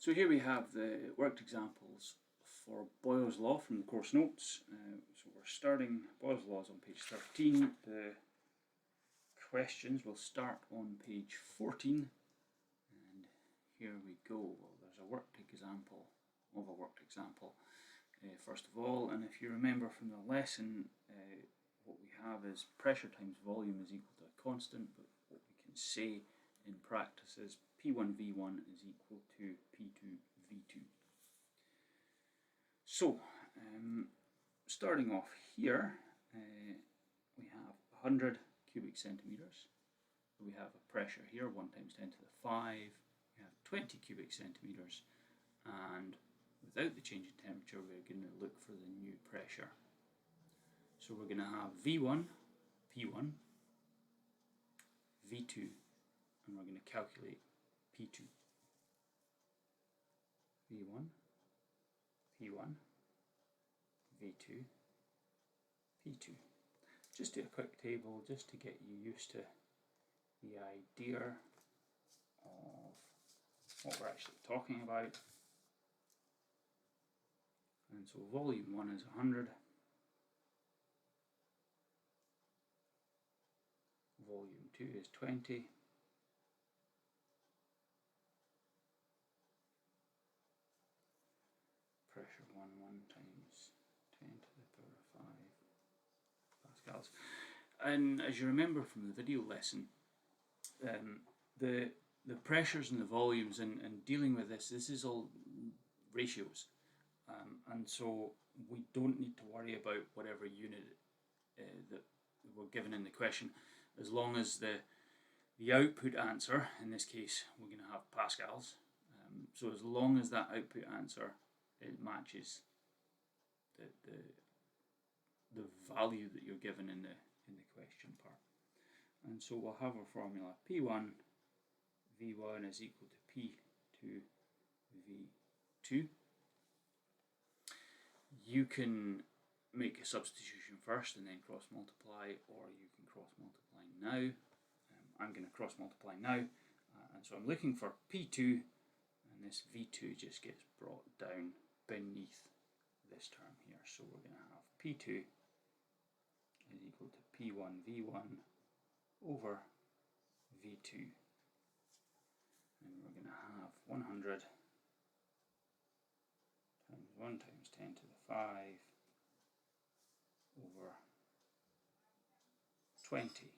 So here we have the worked examples for Boyles' law from the course notes. So we're starting Boyles' laws on page 13. The questions will start on page 14. And here we go. Well, there's a worked example of a worked example. First of all, and if you remember from the lesson, what we have is pressure times volume is equal to a constant, but what we can say in practice is P1V1 is equal to P2V2. So, starting off here, we have 100 cubic centimeters. We have a pressure here, 1 times 10 to the 5. We have 20 cubic centimeters, and without the change in temperature, we're going to look for the new pressure. So we're going to have V1, P1, V2, and we're going to calculate P2. V1, P1, V2, P2. Just do a quick table just to get you used to the idea of what we're actually talking about. And so volume 1 is 100, volume 2 is 20, pressure 1 times 10 to the power of 5 pascals. And as you remember from the video lesson, the pressures and the volumes and dealing with this is all ratios. And so we don't need to worry about whatever unit that we're given in the question, as long as the output answer, in this case we're going to have pascals, so as long as that output answer it matches the value that you're given in the question part. And so we'll have our formula P1 V1 is equal to P2 V2. You can make a substitution first and then cross multiply, or you can cross multiply now. I'm going to cross multiply now, and so I'm looking for P2, and this V2 just gets brought down beneath this term here. So we're going to have P2 is equal to P1 V1 over V2, and we're going to have 100 times 1 times 10 to the 5 over 20.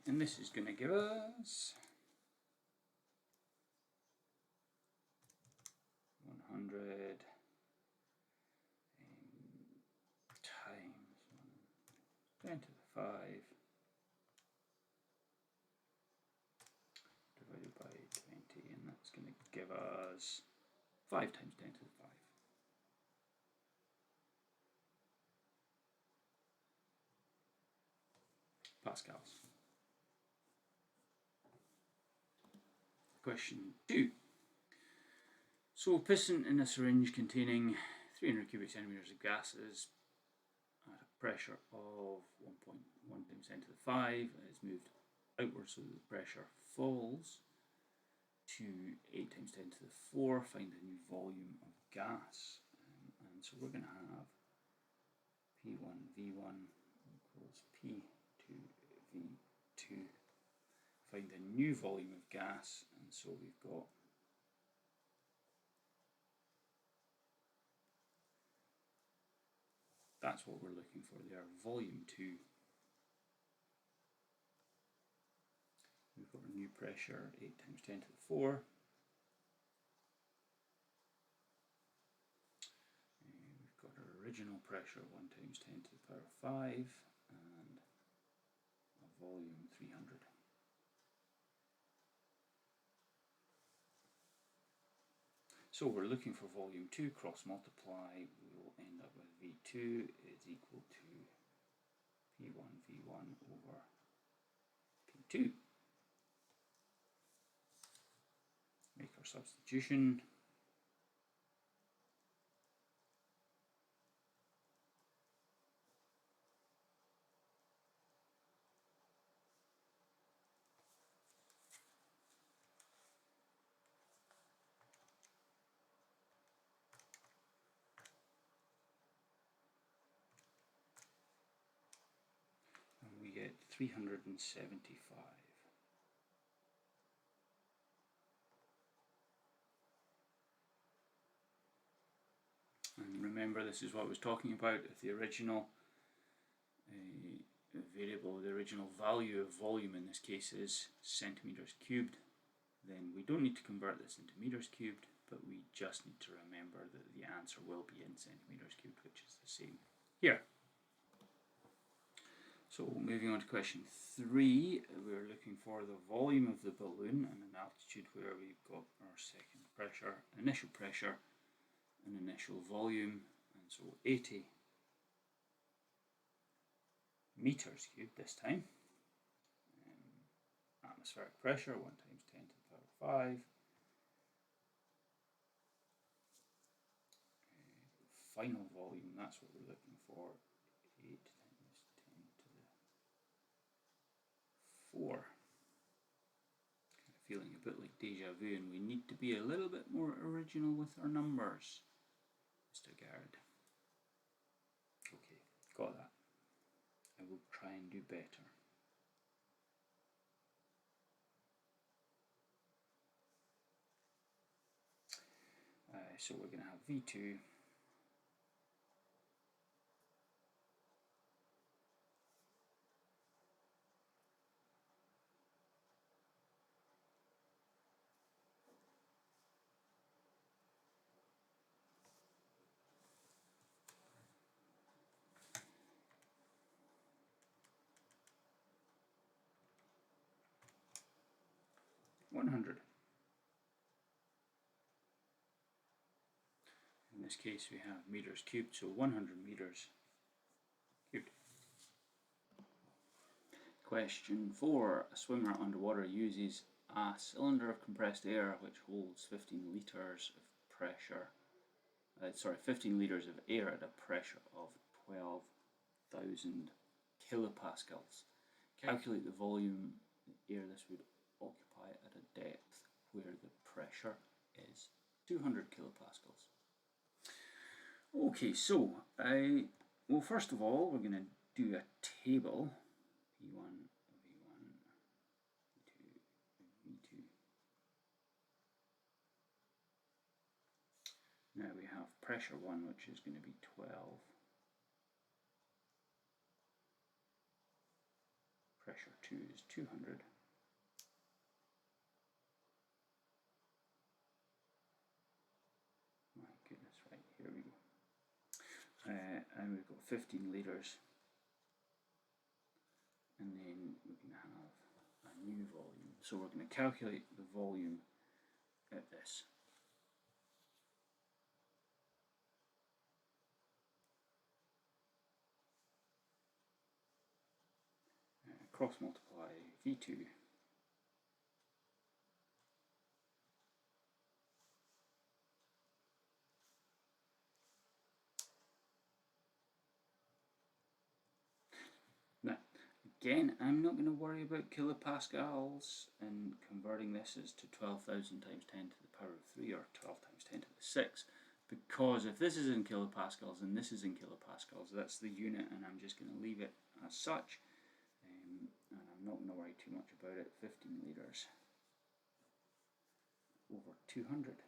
And this is going to give us 100 times 10 to the 5 divided by 20, and that's going to give us 5 times 10 to the 5. Pascals. Question 2. So a piston in a syringe containing 300 cubic centimeters of gases at a pressure of 1.1 times 10 to the 5 is moved outwards so that the pressure falls to 8 times 10 to the 4. Find the new volume of gas. And so we're going to have P1 V1 equals P2 V2. Find the new volume of gas, and so we've got that's what we're looking for there, volume 2. We've got a new pressure, 8 times 10 to the 4. We've got our original pressure, 1 times 10 to the power of 5, and a volume 300. So we're looking for volume 2, cross multiply, we will end up with V2 is equal to P1 V1 over P2. Make our substitution. 375. And remember, this is what I was talking about. If the original variable, the original value of volume in this case is centimeters cubed, then we don't need to convert this into meters cubed, but we just need to remember that the answer will be in centimeters cubed, which is the same here. So moving on to question 3, we're looking for the volume of the balloon and an altitude where we've got our second pressure, initial pressure, and initial volume, and so 80 meters cubed this time. Atmospheric pressure, 1 times 10 to the power 5. Final volume, that's what we're looking for, 8 times 10 to the 4. Kind of feeling a bit like deja vu, and we need to be a little bit more original with our numbers, Mr. Garrett. Okay, got that. I will try and do better. So we're going to have V2 100. In this case we have meters cubed, so 100 meters cubed. Question 4. A swimmer underwater uses a cylinder of compressed air which holds 15 litres of pressure. 15 litres of air at a pressure of 12,000 kilopascals. Calculate the volume of air this would occupy at a depth where the pressure is 200 kilopascals. Okay, so well, first of all, we're going to do a table. P1, V1, V2, V2. Now we have pressure 1, which is going to be 12. Pressure 2 is 200. My goodness, right, here we go. And we've got 15 litres. And then we're going to have a new volume. So we're going to calculate the volume at this. Cross multiply V2 now again, I'm not going to worry about kilopascals and converting this as to 12,000 times 10 to the power of 3 or 12 times 10 to the 6, because if this is in kilopascals and this is in kilopascals, that's the unit, and I'm just going to leave it as such. And I'm not going to worry too much about it. 15 litres over 200.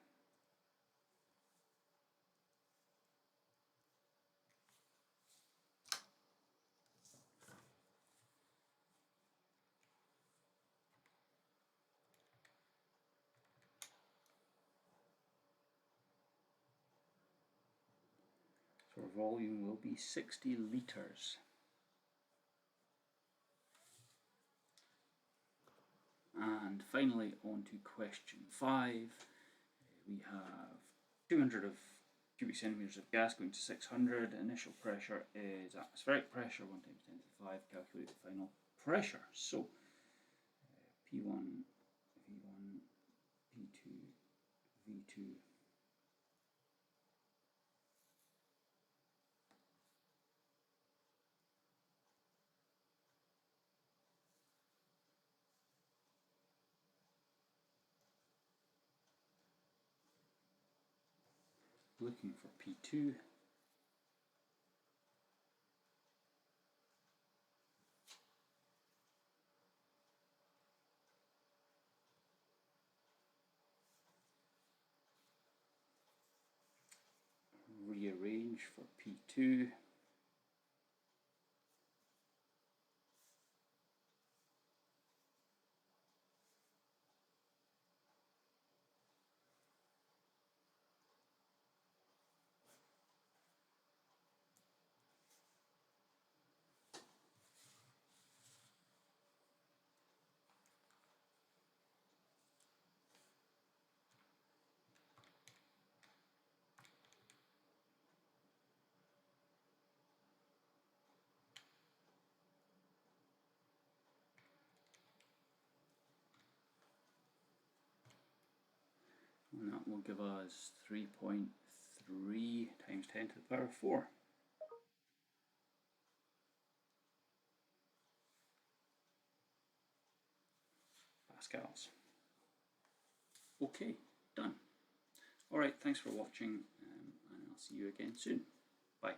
So our volume will be 60 litres. And finally, on to question 5. We have 200 of cubic centimetres of gas going to 600. Initial pressure is atmospheric pressure, 1 times 10 to the 5. Calculate the final pressure. So P1, V1, P2, V2. Looking for P2. Fourier range for P2. And that will give us 3.3 times 10 to the power 4. Pascals. Okay, done. Alright, thanks for watching, and I'll see you again soon. Bye.